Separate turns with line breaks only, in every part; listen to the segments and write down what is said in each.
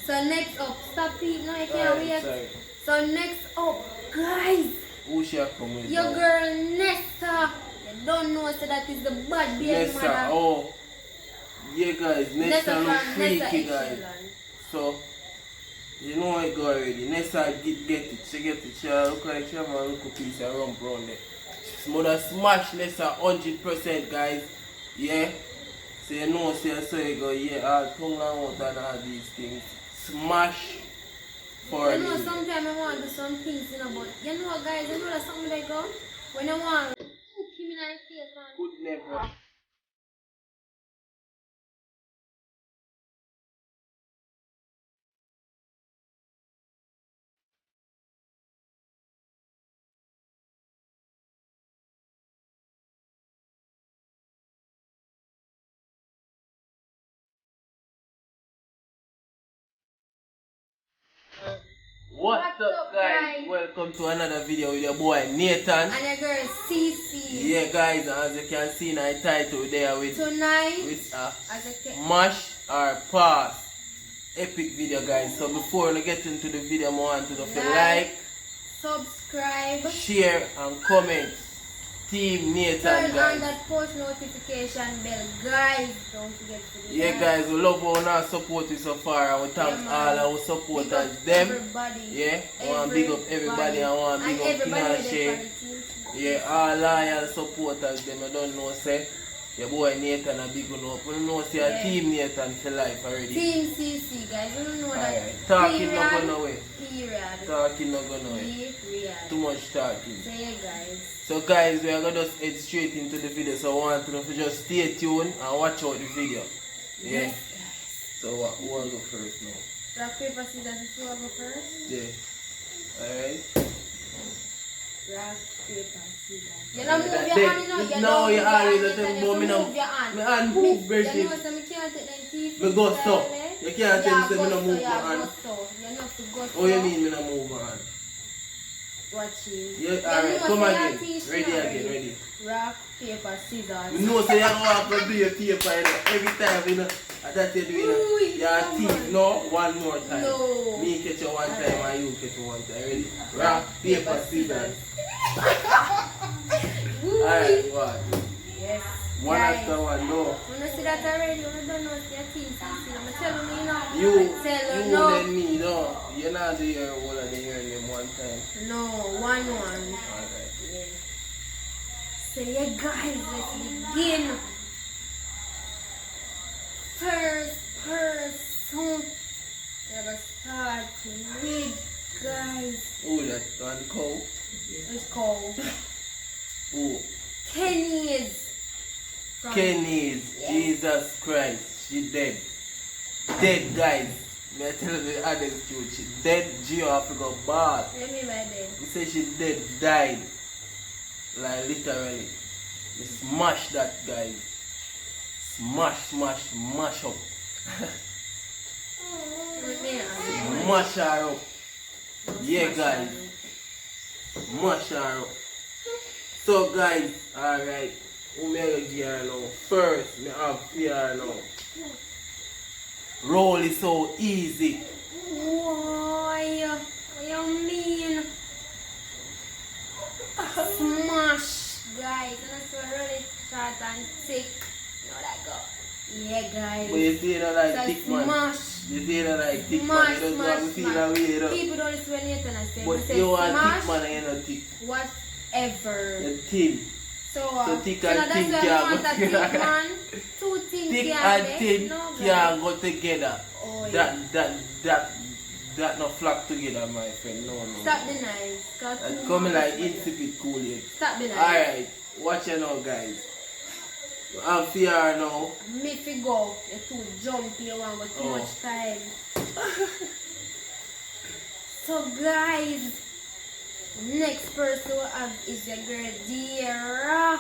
So next up, stop it now, I can't wait.
Sorry.
So next up, guys,
Who shall come with
your girl Nessa. You don't know, so that is the bad baby
Nessa,
mother.
oh. Yeah guys, Nessa look freaky guys. So, you know I go already. Nessa get it. She get it. She look like she have a little piece of rump around there. She's mother smash Nessa 100% guys. Yeah. So you know, so you go, yeah, all tongue out and all these things. Smash for
you know,
me.
sometimes I want to do some things, you know, but you know, guys, you know that something like go when I want to hook him in the face and
Could never. What's up guys? Welcome to another video with your boy Nathan.
And your girl CECE.
Yeah guys, as you can see in the title there with
tonight
with a mash or pass epic video guys. So before we get into the video, I want to like,
subscribe,
share and comment. Team Nathan
turn
guys.
on that post notification bell, guys. Don't forget to do
Yeah guys, we love all our support so far and we thank all our supporters them.
Everybody.
Yeah, I want to big up everybody. I want to big up Financial. Yeah, all loyal supporters them. I don't know say your boy Nathan a big one up. We don't know say a Team Nathan for life already.
Team CECE guys, you don't know that.
Right. Talking not going away.
Period.
Talking not going away.
Period.
Too much talking.
Say guys.
So guys, we are going to just head straight into the video. So I want you to just stay tuned and watch out the video. Yeah.
Yes,
So who want to go first now?
rock, paper, scissors, you want to go first?
Yeah. Alright.
Rock, paper, scissors. You don't move your hand, you know.
No, you always
have
tell me
to
about me now.
move your hand.
My hand move, Bertie.
You know, so I can't take them teeth.
Me go stop. You can't tell me say me no move my
Yeah,
hand.
go so. You have to go so.
Oh, you mean me no move my hand?
Watch it.
Yeah,
You
alright,
know,
come
so
again.
your teeth
Ready
now
again, ready.
Rock, paper, scissors.
You know, say you have to do your paper, you know, every time, you know, that you do, you know,
Ooh,
your
come
teeth,
on.
no, one more time.
No.
Me catch you one time and you catch you one time. Ready? Rock, paper, scissors. Alright, what?
Yes.
One
Guys,
after one, no.
when you see that already, you don't know it's your team. I'm telling you now.
You
tell you no.
and me, no. You're not the year all of the year in them one time.
No, 1-1.
Alright.
Yeah. So yeah guys, let's begin. First person ever start with guys.
Oh, that one cow.
It's called
Oh,
Kenny's. from-
Kenny's.
Yeah.
Jesus Christ. She dead. Dead, guys. Me tell you the honest truth. She dead. Geo Africa bad.
Let me buy them.
You say she dead, died. Like literally. You smash that, guys. Smash up. Mash her up. Yeah, guys. Mash her up. So, guys, alright. Who me gonna give her now? First, me have fear now. Roll is so easy.
Why? What you mean? Smash, guys. And that's what really short and thick. You know that go. Yeah, guys.
But you see that like
So
thick man.
smash.
You see that like thick
Smash,
man. You don't want to feel that way, you know.
People don't listen when Nathan I say.
But
They say
you want
smash,
thick man and you're not thick.
whatever.
You're thin.
So,
So thick
so
and
now
thin
that's why I want a
can't
thick
go
man. Two things
Thick
can't
and
be.
thin
No, guys.
can't go together.
Oh, yeah.
That not flock together, my friend. No.
Stop the knife.
That's coming like insipid cool yet.
Stop the knife.
Alright, watch it now, guys. I'm fear now.
Me fi go. You're too jumpy. You want too
Oh.
much time. So guys, next person we have is your girl Diera.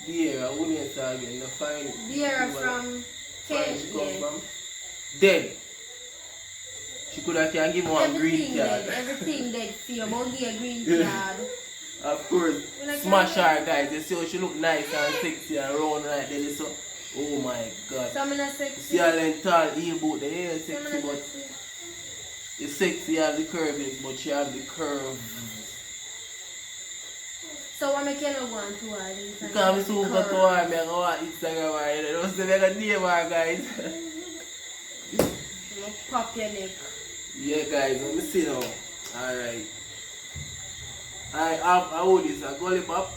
Dear, I wouldn't say again. The fine.
Diera from
Fine she come
Kenya.
from. Dead. She could have can give one green card.
Everything dead for you. But give a green card.
Of course. Smash her, guys. You see how she look nice and sexy and round like that. So, oh my god.
So I'm not
See
sexy.
her then tall heel boot. The hair
So I'm
sexy,
not
but
sexy.
sexy as the curves, but she has the curve.
So what make you not go on tour?
Because I'm so go to her, I go on Instagram, I don't say I got name her, guys.
Pop your neck.
Yeah, guys, let me see now. Alright. I hold this, a gully pop.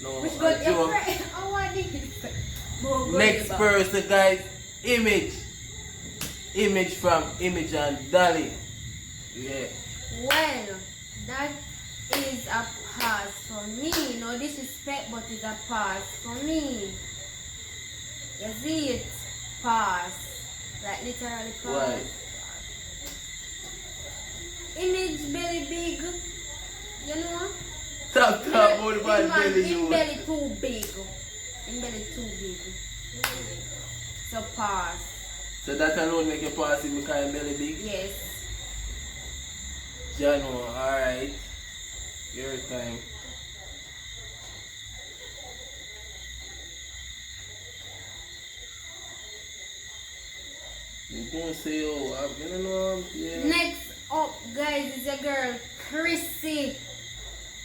No,
Which got your friend? Oh, what is it?
Next person, guys, Image. Image from Image and Dolly. Yeah.
Well, that is a pass for me. No disrespect, but it's a pass for me. You see it? Pass. Like literally pass.
Why?
Image belly big. You know?
Stop about bad belly,
Him
you.
belly too big. Him belly too big. So pass.
So that alone make you pass it because your belly big?
Yes.
Jano, alright. Your time. You gonna say, oh, I'm gonna know. Yeah.
Next up, guys, is your girl, Chrissy.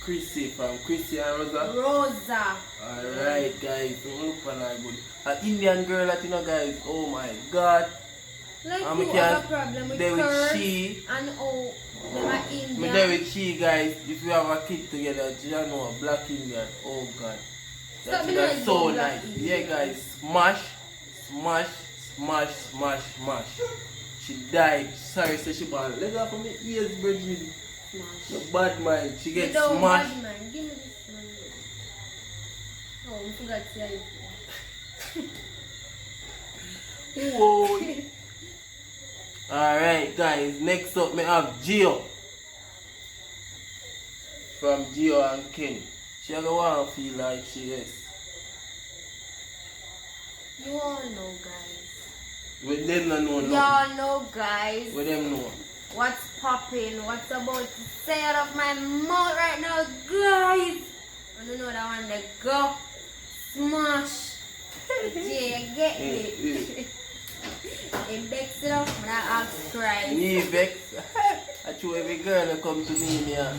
Chrissy from Chrissy and Rosa.
Rosa.
Alright, guys. Don't look for that good. An Indian girl that you know, guys. Oh my god.
Like
And
who
we
have a
can
problem with
there with
curves
she.
and oh, them are
Me
Indian.
there with she, guys. If you have a kid together, you know, a black Indian. Oh god.
Stop being
That's
like
so
black
nice.
Indian.
Yeah, guys. Smash, smash, smash, smash, smash. She died. Sorry, so she bad. Let her from me ears, Bridget.
Smash.
No bad mind. She gets
You don't
smashed.
bad man. Give me this man. Oh, I forgot to say it.
Whoa. Alright, guys. Next up, we have Gio. From Gio and Ken. She don't want to feel like she is.
You all know, guys.
With them no know nothing.
Y'all know, guys.
With them know.
What's popping? What's about to say out of my mouth right now, guys? I don't know that one. They go smash. Yeah, you get me. It bakes it up when I ask Christ.
Me vex. I show every girl that come to me here.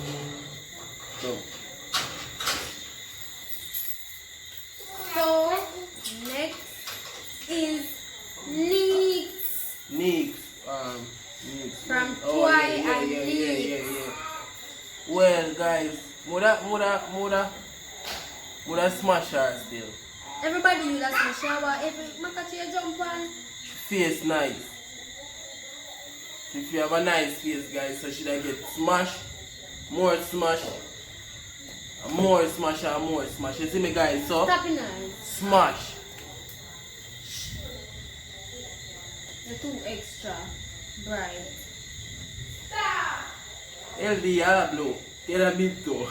So,
So next is Neeks
Neeks. Neeks.
from
Oh,
Twy
yeah,
and
yeah,
Neeks.
yeah. Well, guys, Muda smash her still.
Everybody use that some shower. Every makachi jump on.
Face nice. If you have a nice face, guys, so should I get smash, more smash, and more smash and more smash. You see me, guys? So
Stop it nice.
smash.
You're too extra bright.
LD yellow blue. Yellow minto.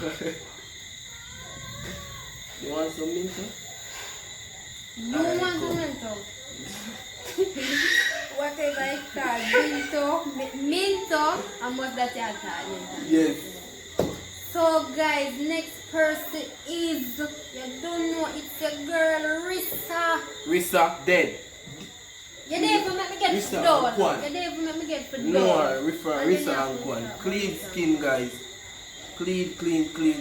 You want some minto?
You
Alright,
want
cool.
to mental. Whatever it's called. Minto. And what's that you call?
Yes.
So guys, next person is, you don't know, it's your girl Rissa.
Rissa dead.
You never make me get
Rissa
for done.
and Kwan.
You never make me get for done.
No, Rissa and Kwan. Clean skin, guys. Clean
So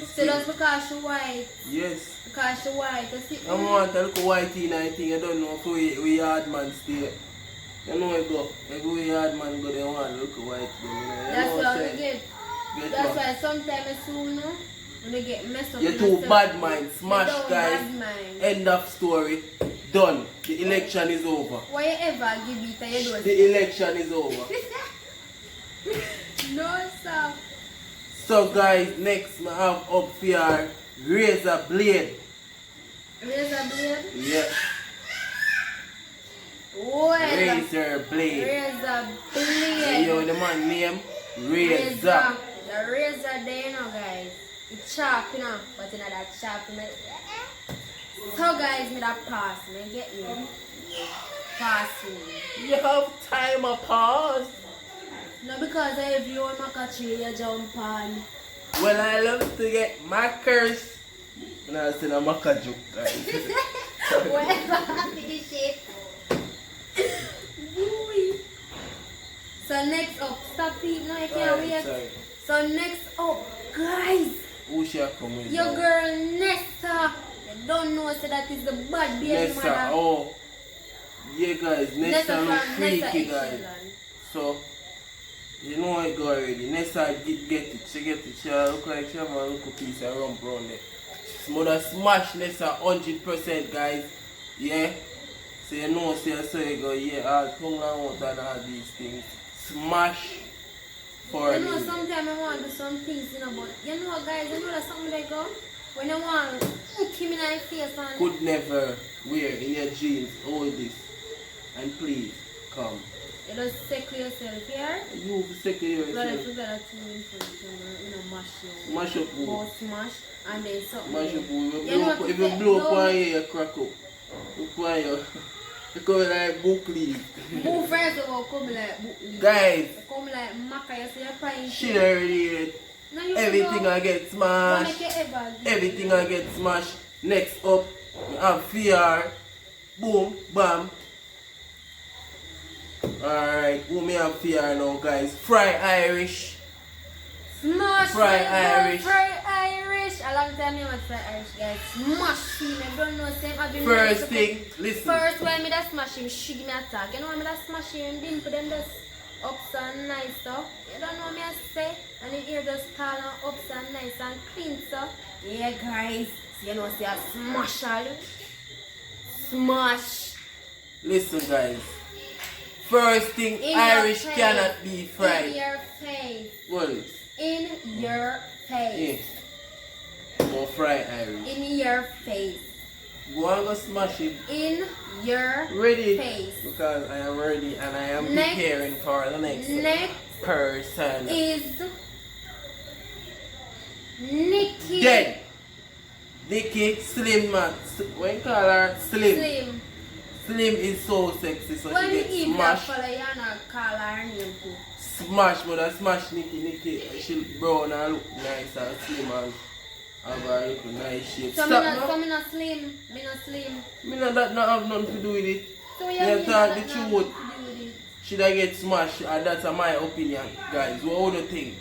skin.
that's because she white.
Yes.
Because she white. You see?
I want a little white in I think I don't know if we hard man stay. You know I go. If we hard man go they want a little white. You
That's
know
what
I'm
we
saying?
get.
Get
That's
what?
why sometimes soon, no, when they get messed up.
You're
in
too
the
bad
self-
mind.
you
Smash,
don't
guys.
bad mind.
End of story. Done. The election is over.
Why you ever give it and you don't?
The election is over.
No, sir.
So guys, next I have up here Razor Blade.
Razor blade.
Yeah.
Well,
Razor Blade.
razor
So
blade.
you know the man name?
Razor.
Razor.
The razor there, you know, guys. It's sharp, you know, but you know that sharp, you know. So, guys, me that pass me, get me? Pass me.
You have time a pause.
No, because every old makachi you jump on.
Well, I love to get my curse. And I said I'm a joke, guys.
Whatever, finish it. So, next up, stop eating now, you can't
Alright,
wait.
sorry.
So next up, guys,
Who shall come with
your
now?
girl Nessa. You don't know so that is the bad baby
Nessa,
mother.
oh. Yeah guys, Nessa look
from
freaky
Nessa
guys.
Echelon.
So, you know I go already. Nessa get it. She get it. She look like she have a little piece of rump around there. Mother smash Nessa 100% guys. Yeah. So you know, so you go, yeah, all tongue and out and all these things. Smash for
You know,
me.
sometimes I want to do some things, you know, but you know, guys, you know that something like go when I want to kill me in the face and
Could never wear in your jeans all this. And please, come.
you just secure yourself here.
You secure
But if
yourself.
you got a two in front, you know, mash your
Mash up who?
both smash and then something.
Mash up who?
You know what
If
to
you
say,
blow up
blow
on
me.
here, you crack up. Look on you. You come like book leaf.
Who first of all come like book leaf?
Guys,
Come like maca, you see you're crying.
she already ate.
No, you
Everything
know,
I get
don't
smashed.
make you ever give
Everything
me.
I get smashed. Next up, we have VR. Boom, bam. Alright, who me have VR now guys? Fry Irish.
Smash
Fry
my girl,
Irish.
Fry Irish. A long time you want Fry Irish, guys. Smash him. I don't know, same. I've been
First
nice to
thing,
put-
listen.
First, when me that smash him, she give me a tag. You know when me that smash him, dimple them just ups and nice so. You don't know me I say. And the ear just tall and ups and nice and clean so. Yeah, guys. So you know, say a smash all. Smash.
Listen guys. First thing,
In
Irish
your face.
cannot be
In
fried.
your face.
Well,
In your face.
yeah. More fry Irish.
In your face.
Go and go smash it.
In your
Ready?
face.
Because I am ready and I am
Next.
preparing for the next
Next
person.
is Nikki.
Dead. Nikki Slim man. When you call her Slim.
Slim.
Slim is so sexy so
When
she
you
gets
eat that
smashed.
fella, you're not call her name too.
Smash, mother smash Nikki. She brown and look nice and slim and have a little nice shape.
So
Stop
me not,
now.
so me not slim. Me not slim.
Me not that not have nothing to do with it.
So you
Me
mean
talk
that
the
not
truth.
have to do with it?
Should I get smashed? And that's my opinion, guys. What do you think?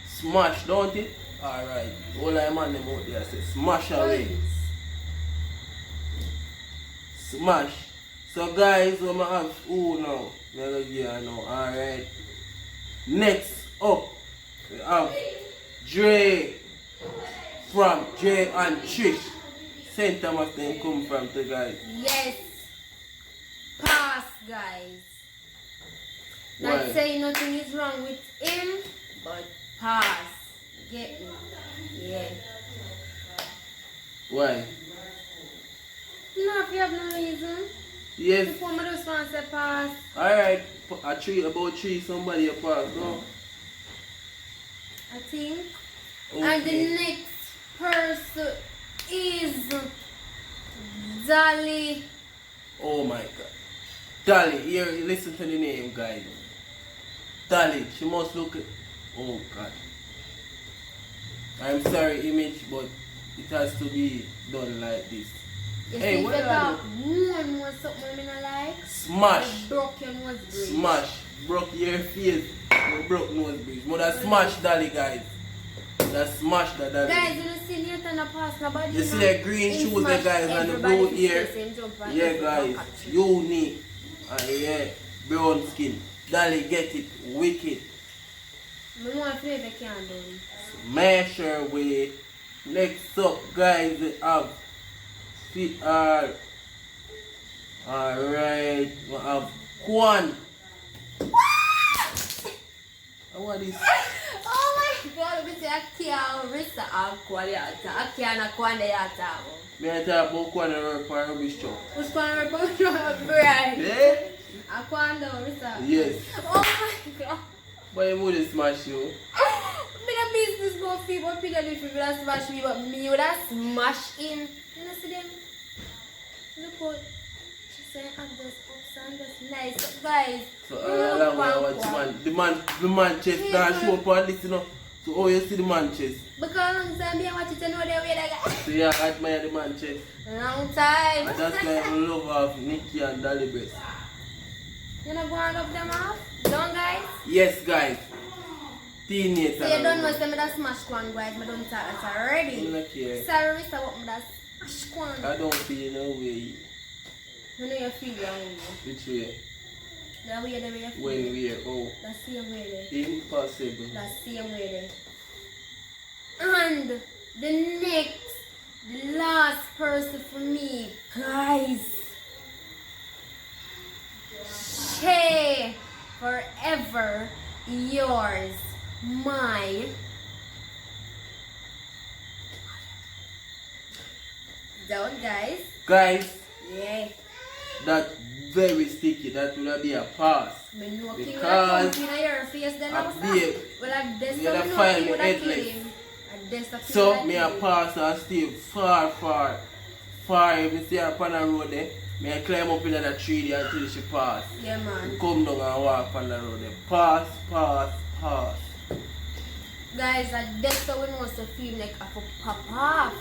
Smash, don't it? Alright. All I man them out there say smash away. Smash. So guys, we have who now? Me go give her now. Alright. Next up, we have Dre from Dre and Trish. St. Thomas them come from the guys.
Yes. Pass, guys.
Why?
Not saying nothing is wrong with him, but pass. Get me? Yeah.
Why?
No, if you have no reason.
Yes.
Before me just want to say pass.
Alright, about three somebody apart, no?
I think.
Okay.
And the next person is Dolly.
Oh my god. Dolly, here, listen to the name, guys. Dolly, she must look. Oh god. I'm sorry, image, but it has to be done like this.
You
Hey,
see,
what
if you
do I
talk more something I like,
Smash.
broke your nose bridge.
Smash. Broke your face. You broke nose bridge. Mother smash Dolly, guys. That smash that Dolly.
Guys, you don't see Nathan a pass nobody.
You see the green shoes there, guys, and the blue ear. Yeah, guys, unique. Yeah, brown skin. Dolly, get it, wicked.
I want to if I can do it.
Smash her way. Next up, guys, we have CR. Alright, we have Kwan. What is?
Oh my god, we say I can't risk the alcohol. I can't go on the yata.
Me I talk about Kwan and work for a rubbish truck.
Who's going to report your bread?
Eh?
I can't do risk.
Yes.
Oh my god.
But you would smash you.
Me the business go fee, but people if you would smash me, but me would have smash him. You know see them? Look what she said, I'm just ups and just nice. So guys,
So
you know
along with watch the man chest that show up on this, you know. So how you see the man chest?
because long time I watch it and know the way they got.
So you admire the man chest.
Long time.
And that's why I love of Nikki and Dolly breast.
You know go and up them off? Done, guys?
Yes, guys. Teenage.
So you don't know if I smash one, guys. I don't talk that already.
I'm not here.
Sorry, Mr. What I smash one.
I don't feel no way.
You know you feel your way.
Which way?
The way you feel.
When we are
The same way there.
impossible.
The same way there. And the last person for me, guys. Shay, forever yours, my. Down, guys.
Guys,
Yeah.
that very sticky. That would be a pass.
Me know king
Because
would have your face then I was
babe,
well, I guess
you had
so
to find
king
me
would have
headless.
killed him.
So me a pass and stay far. If me see her on the road there, me I climb up in the tree there until she pass.
Yeah, man.
Come down and walk on the road there. Pass.
Guys, I guess so we must feel like I could pop off.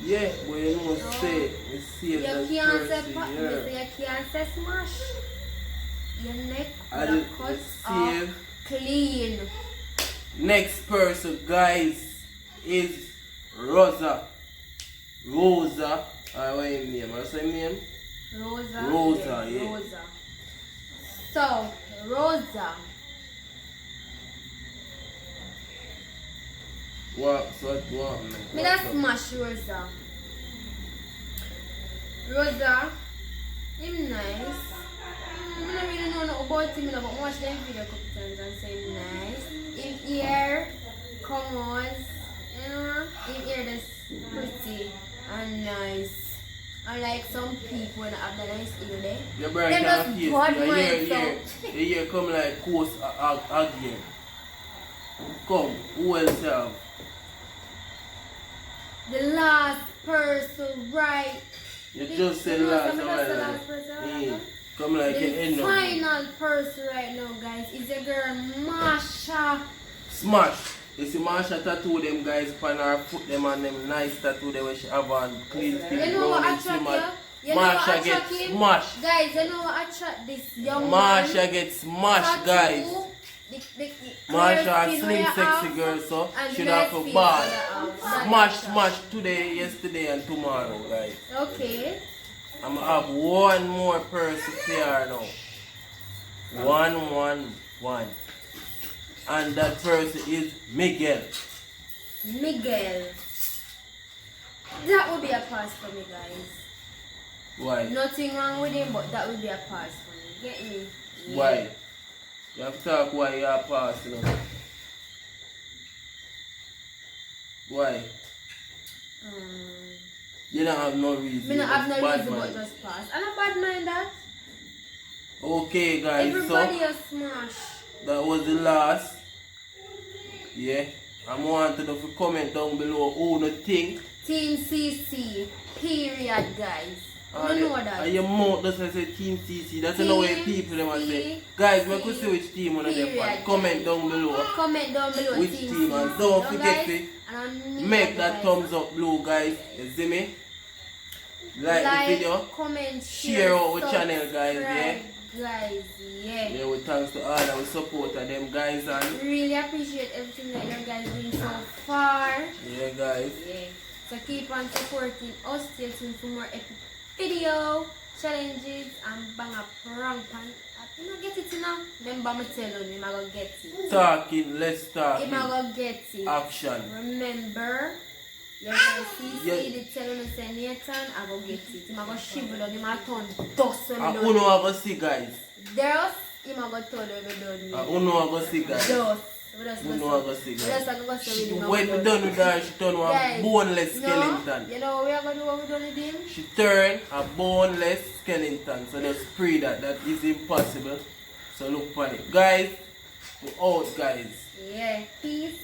Yeah, but you know
No.
say, you see
You
that
can't say
person
pop,
here.
you can't say smash. Your neck
I
would
did
have cut
see
off clean.
next person, guys, is Rosa. What's her name? What's her name?
Rosa.
Yeah.
Rosa. So, Rosa.
What?
Me that smash Rosa. Rosa, him nice. I don't really know nothing about him, but I watch them video a couple times and say him nice. Him ear, come on, you know, him ear that's pretty and nice. Unlike some people when I have the nice ear there.
Your brother
Them
can't
just
face
bad
your
mind,
ear. Your come like coast again. Come, who else have?
The last person, right?
You just said last
person.
Come like you
The
end up.
final person right now, guys, is your girl Masha.
Smash. You see Marsha tattoo them guys upon her foot them and them nice tattoo them when she have on clean skin.
You know what
brown and
attract
slim and
you? You know what
Marsha
attract
gets
him?
smashed.
Guys, you know what attract this young
Marsha
man?
gets smashed,
Tattoo,
guys.
the
Marsha
clear
a
skin
slim
where you
sexy
have,
girl so
and
she
bare
have
face
to ball.
where you have.
Smash today, yesterday and tomorrow, guys.
Okay.
I'm gonna have one more person here now. One. And that person is Miguel.
Miguel. That would be a pass for me, guys.
Why?
Nothing wrong with him, but that would be a pass for me. Get me? Yeah.
Why? You have to talk why you are passing on. Why? You don't have no reason.
Me not have no
Bad
reason
man.
but just pass. I don't bad mind that.
Okay, guys,
Everybody
so
a smash.
that was the last. Yeah. I want to comment down below who you think.
Team CC. Period, guys. You know that.
And your mouth doesn't say Team CC. That's the way people them say. Guys, we could see which team on them part. Comment down below.
Comment down below
Which
Team
team, and
CC.
don't
No,
forget
guys?
to make that thumbs up blue, guys. You see me? Like the video.
Comment,
Share out with channel, guys. Yeah.
Guys, yeah.
Yeah, with thanks to all our support of them guys and
Really appreciate everything that you guys doing so far.
yeah, guys.
Yeah. So keep on supporting us. Stay tuned for more epic video, challenges, and bang a prank pan. You know, get it now. Remember me tell you, I'm gonna get it.
Talking, let's talk.
I'm gonna get it.
Action.
Remember, you're gonna see,
Yeah.
the telling me say Nathan, I go get it. I'm gonna shiver down, I'm gonna turn dust when
And
me
who
done.
know I go see, guys?
Dust, I'm gonna tell you when me done.
Who know I go see, guys?
Dust. We just
Who
go
know I
see-
go see,
we
guys?
just go see with him
When we done with her, she turn one
Guys,
boneless
no,
skeleton.
you know what we are gonna do what we done with him?
She turn a boneless skeleton. So just pray that that is impossible. So look for it. Guys, we out, guys.
Yeah, peace.